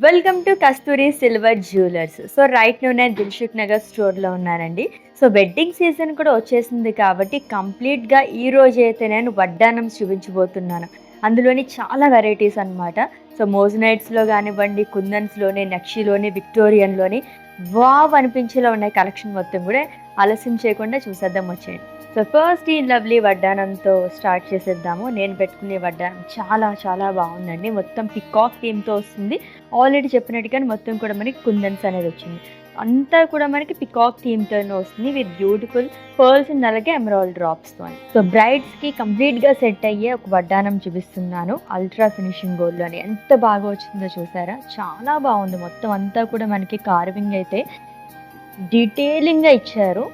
Welcome to Kasturi silver jewellers. So right now నేను దిల్షుక్ నగర్ స్టోర్లో ఉన్నానండి. సో వెడ్డింగ్ సీజన్ కూడా వచ్చేసింది కాబట్టి కంప్లీట్గా ఈ రోజు అయితే నేను వడ్డానం చూపించబోతున్నాను. అందులోని చాలా వెరైటీస్ అనమాట. సో మోజనైట్స్లో కానివ్వండి, కుందన్స్లోని, నక్షిలోని, విక్టోరియన్లోని వావ్ అనిపించేలా ఉన్నాయి కలెక్షన్ మొత్తం కూడా. ఆలస్యం చేయకుండా చూసేద్దాం వచ్చేయండి. సో ఫస్ట్ ఈ లవ్లీ వడ్డానంతో స్టార్ట్ చేసేద్దాము. నేను పెట్టుకునే వడ్డానం చాలా చాలా బాగుందండి. మొత్తం పికాక్ థీమ్తో వస్తుంది. ఆల్రెడీ చెప్పినట్టుగానే మొత్తం కూడా మనకి కుందన్స్ అనేది వచ్చింది. అంతా కూడా మనకి పికాక్ థీమ్తోనే వస్తుంది విత్ బ్యూటిఫుల్ పర్ల్స్ అండ్ అలాగే ఎమరాల్డ్ డ్రాప్స్తో. సో బ్రైడ్స్కి కంప్లీట్గా సెట్ అయ్యే ఒక వడ్డానం చూపిస్తున్నాను. అల్ట్రా ఫినిషింగ్ గోల్డ్లోని ఎంత బాగా వచ్చిందో చూసారా, చాలా బాగుంది. మొత్తం అంతా కూడా మనకి కార్వింగ్ అయితే డీటెయిలింగ్గా ఇచ్చారు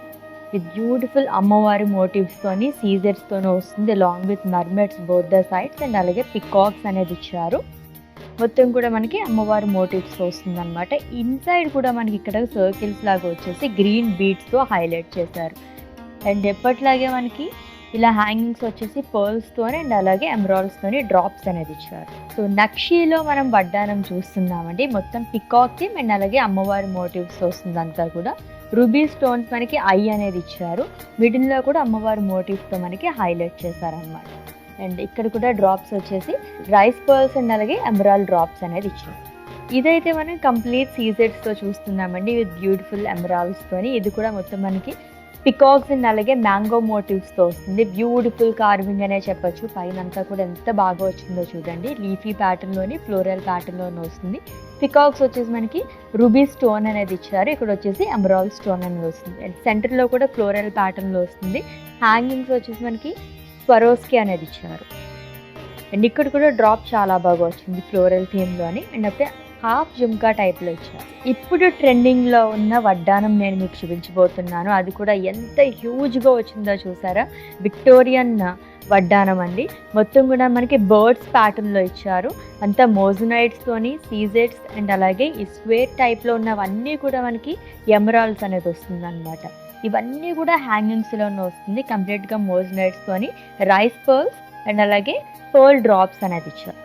విత్ బ్యూటిఫుల్ అమ్మవారి మోటివ్స్తోని, సీజర్స్తోనే వస్తుంది. అలాంగ్ విత్ మర్మెట్స్ బోత్ ద సైడ్స్ అండ్ అలాగే పికాక్స్ అనేది ఇచ్చారు. మొత్తం కూడా మనకి అమ్మవారి మోటివ్స్ వస్తుంది అనమాట. ఇన్సైడ్ కూడా మనకి ఇక్కడ సర్కిల్స్ లాగా వచ్చేసి గ్రీన్ బీడ్స్తో హైలైట్ చేశారు. అండ్ ఎప్పట్లాగే మనకి ఇలా హ్యాంగింగ్స్ వచ్చేసి పర్ల్స్తోనే అండ్ అలాగే ఎమరాల్డ్స్తోని డ్రాప్స్ అనేది ఇచ్చారు. సో నక్షీలో మనం వడ్డానం చూస్తున్నామండి. మొత్తం పికాక్ థీమ్ అండ్ అలాగే అమ్మవారి మోటివ్స్ వస్తుంది అంతా కూడా. రూబీ స్టోన్స్ మనకి ఐ అనేది ఇచ్చారు. మిడిల్లో కూడా అమ్మవారి మోటివ్స్తో మనకి హైలైట్ చేశారనమాట. అండ్ ఇక్కడ కూడా డ్రాప్స్ వచ్చేసి రైస్ పర్ల్స్ అండ్ అలాగే ఎమరాల్డ్ డ్రాప్స్ అనేది ఇచ్చారు. ఇదైతే మనం కంప్లీట్ సీజెడ్స్తో చూస్తున్నామండి విత్ బ్యూటిఫుల్ ఎమరాల్డ్స్తోని. ఇది కూడా మొత్తం మనకి పికాక్స్ అండ్ అలాగే మ్యాంగో మోటివ్స్తో వస్తుంది. బ్యూటిఫుల్ కార్వింగ్ అనే చెప్పొచ్చు. పైన అంతా కూడా ఎంత బాగా వచ్చిందో చూడండి. లీఫీ ప్యాటర్న్లోని, ఫ్లోరల్ ప్యాటర్న్లోని వస్తుంది. పికాక్స్ వచ్చేసి మనకి రూబీ స్టోన్ అనేది ఇచ్చారు. ఇక్కడ వచ్చేసి ఎమరాల్డ్ స్టోన్ అనేది వస్తుంది. అండ్ సెంటర్లో కూడా ఫ్లోరల్ ప్యాటర్న్లో వస్తుంది. హ్యాంగింగ్స్ వచ్చేసి మనకి స్వరోస్కి అనేది ఇచ్చారు. అండ్ ఇక్కడ కూడా డ్రాప్ చాలా బాగా వచ్చింది ఫ్లోరల్ థీమ్లోని. అండ్ అయితే హాఫ్ జుమ్కా టైప్లో ఇచ్చారు. ఇప్పుడు ట్రెండింగ్లో ఉన్న వడ్డానం నేను మీకు చూపించబోతున్నాను. అది కూడా ఎంత హ్యూజ్గా వచ్చిందో చూసారా. విక్టోరియన్ వడ్డానం అండి. మొత్తం కూడా మనకి బర్డ్స్ ప్యాటర్న్లో ఇచ్చారు. అంతా మోజనైట్స్తోని, సీజెడ్స్ అండ్ అలాగే ఈ స్క్వేర్ టైప్లో ఉన్నవన్నీ కూడా మనకి ఎమరాల్డ్స్ అనేది వస్తుంది అనమాట. ఇవన్నీ కూడా హ్యాంగింగ్స్లోనే వస్తుంది. కంప్లీట్గా మోజనైట్స్తోని రైస్ పర్ల్స్ అండ్ అలాగే పర్ల్ డ్రాప్స్ అనేది ఇచ్చారు.